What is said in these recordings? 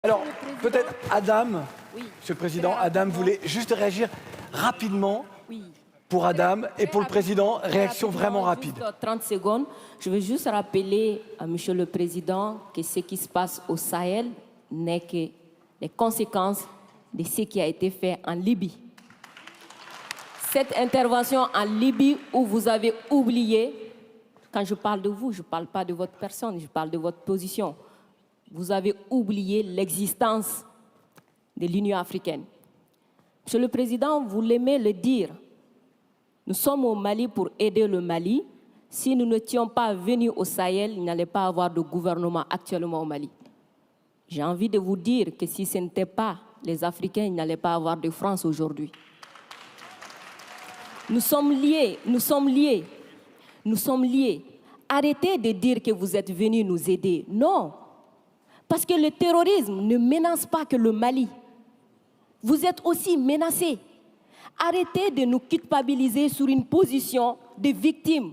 Alors, peut-être Adam, Oui. Monsieur le Président, Très Adam rapidement. voulait juste réagir rapidement Oui. pour Adam et pour le Président, Très réaction rapidement, vraiment rapide. juste 30 secondes. Je veux juste rappeler à Monsieur le Président que ce qui se passe au Sahel n'est que les conséquences de ce qui a été fait en Libye. Cette intervention en Libye où vous avez oublié, quand je parle de vous, je ne parle pas de votre personne, je parle de votre position. Vous avez oublié l'existence de l'Union africaine. Monsieur le Président, vous l'aimez le dire. Nous sommes au Mali pour aider le Mali. Si nous n'étions pas venus au Sahel, il n'allait pas avoir de gouvernement actuellement au Mali. J'ai envie de vous dire que si ce n'était pas les Africains, il n'allait pas avoir de France aujourd'hui. Nous sommes liés, nous sommes liés, nous sommes liés. Arrêtez de dire que vous êtes venus nous aider. Non, parce que le terrorisme ne menace pas que le Mali. Vous êtes aussi menacés. Arrêtez de nous culpabiliser sur une position de victime.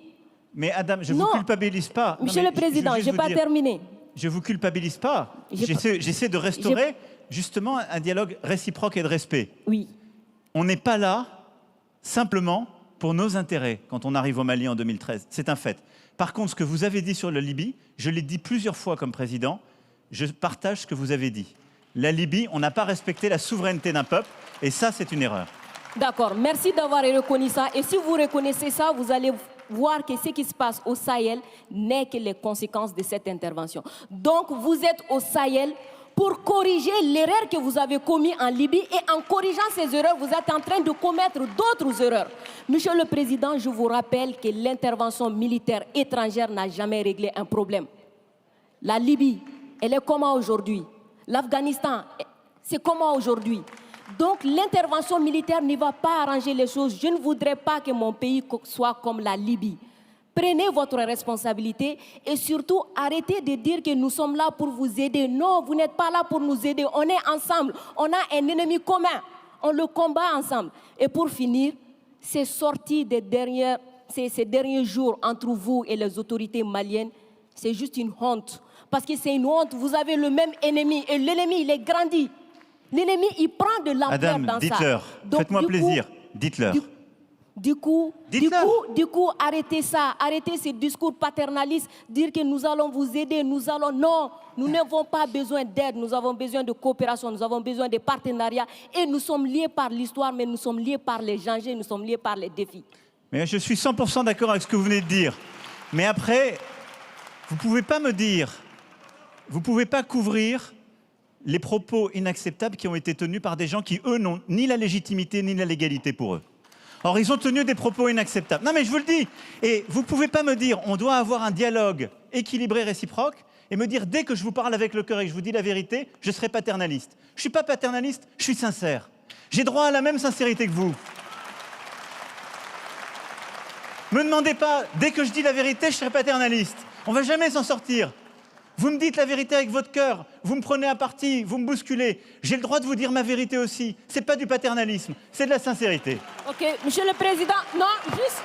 Mais Adam, je ne Non. vous culpabilise pas. Monsieur Non, le mais Président, veux je juste n'ai vous pas dire, terminé. Je ne vous culpabilise pas. J'ai J'essaie de restaurer justement un dialogue réciproque et de respect. Oui. On n'est pas là simplement pour nos intérêts quand on arrive au Mali en 2013. C'est un fait. Par contre, ce que vous avez dit sur la Libye, je l'ai dit plusieurs fois comme président, je partage ce que vous avez dit. La Libye, on n'a pas respecté la souveraineté d'un peuple, et ça, c'est une erreur. D'accord, merci d'avoir reconnu ça. Et si vous reconnaissez ça, vous allez voir que ce qui se passe au Sahel n'est que les conséquences de cette intervention. Donc, vous êtes au Sahel pour corriger l'erreur que vous avez commise en Libye. Et en corrigeant ces erreurs, vous êtes en train de commettre d'autres erreurs. Monsieur le Président, je vous rappelle que l'intervention militaire étrangère n'a jamais réglé un problème. La Libye, elle est comment aujourd'hui? L'Afghanistan, c'est comment aujourd'hui? Donc l'intervention militaire ne va pas arranger les choses. Je ne voudrais pas que mon pays soit comme la Libye. Prenez votre responsabilité et surtout arrêtez de dire que nous sommes là pour vous aider. Non, vous n'êtes pas là pour nous aider. On est ensemble. On a un ennemi commun. On le combat ensemble. Et pour finir, ces sorties ces derniers jours entre vous et les autorités maliennes, c'est juste une honte. Parce que c'est une honte. Vous avez le même ennemi et l'ennemi, il est grandi. L'ennemi, il prend de l'ampleur Adam, dans ça. dites-leur. Faites-moi plaisir. Dites-leur. Du coup, arrêtez ça. Arrêtez ces discours paternalistes. Dire que nous allons vous aider, nous allons... Non, nous n'avons pas besoin d'aide. Nous avons besoin de coopération. Nous avons besoin de partenariat. Et nous sommes liés par l'histoire, mais nous sommes liés par les dangers. Nous sommes liés par les défis. Mais je suis 100% d'accord avec ce que vous venez de dire. Mais après, vous ne pouvez pas me dire, vous ne pouvez pas couvrir les propos inacceptables qui ont été tenus par des gens qui, eux, n'ont ni la légitimité ni la légalité pour eux. Or, ils ont tenu des propos inacceptables. Non, mais je vous le dis. Et vous ne pouvez pas me dire, on doit avoir un dialogue équilibré, réciproque, et me dire, dès que je vous parle avec le cœur et que je vous dis la vérité, je serai paternaliste. Je ne suis pas paternaliste, je suis sincère. J'ai droit à la même sincérité que vous. Me demandez pas, dès que je dis la vérité, je serai paternaliste. On ne va jamais s'en sortir. Vous me dites la vérité avec votre cœur, vous me prenez à partie, vous me bousculez. J'ai le droit de vous dire ma vérité aussi. C'est pas du paternalisme, c'est de la sincérité. Ok, Monsieur le Président, non,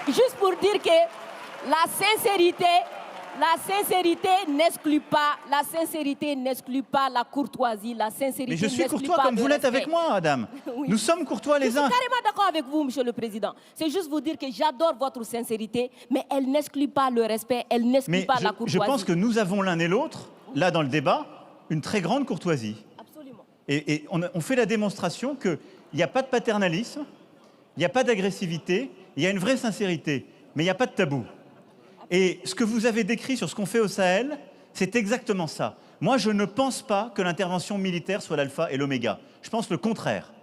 juste pour dire que la sincérité n'exclut pas la courtoisie, la sincérité. Mais je suis n'exclut courtois pas comme le vous l'êtes respect. avec moi, Adam. Oui. Nous sommes courtois Je les suis uns. carrément d'accord avec vous, Monsieur le Président. C'est juste vous dire que j'adore votre sincérité, mais elle n'exclut pas le respect, elle n'exclut Mais pas la je courtoisie. pense que nous avons l'un et l'autre, là dans le débat, une très grande courtoisie. Absolument. Et on fait la démonstration qu'il n'y a pas de paternalisme, il n'y a pas d'agressivité, il y a une vraie sincérité, mais il n'y a pas de tabou. Et ce que vous avez décrit sur ce qu'on fait au Sahel, c'est exactement ça. Moi, je ne pense pas que l'intervention militaire soit l'alpha et l'oméga. Je pense le contraire.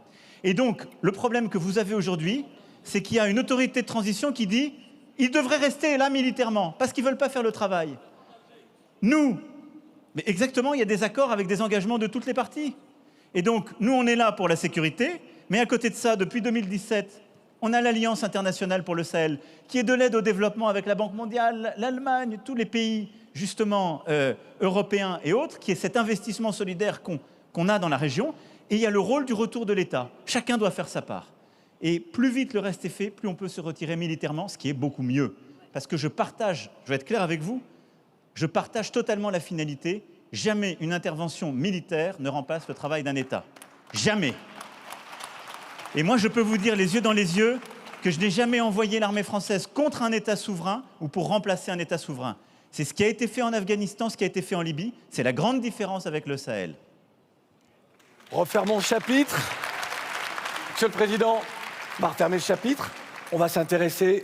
Et donc, le problème que vous avez aujourd'hui, c'est qu'il y a une autorité de transition qui dit « ils devraient rester là militairement, parce qu'ils ne veulent pas faire le travail ». Nous, mais exactement, il y a des accords avec des engagements de toutes les parties. Et donc, nous, on est là pour la sécurité, mais à côté de ça, depuis 2017, on a l'Alliance internationale pour le Sahel, qui est de l'aide au développement avec la Banque mondiale, l'Allemagne, tous les pays, justement, européens et autres, qui est cet investissement solidaire qu'on a dans la région. Et il y a le rôle du retour de l'État. Chacun doit faire sa part. Et plus vite le reste est fait, plus on peut se retirer militairement, ce qui est beaucoup mieux. Parce que je vais être clair avec vous, je partage totalement la finalité jamais une intervention militaire ne remplace le travail d'un État. Jamais. Et moi, je peux vous dire les yeux dans les yeux que je n'ai jamais envoyé l'armée française contre un État souverain ou pour remplacer un État souverain. C'est ce qui a été fait en Afghanistan, ce qui a été fait en Libye. C'est la grande différence avec le Sahel. Refermons le chapitre. Monsieur le Président, on va refermer le chapitre. On va s'intéresser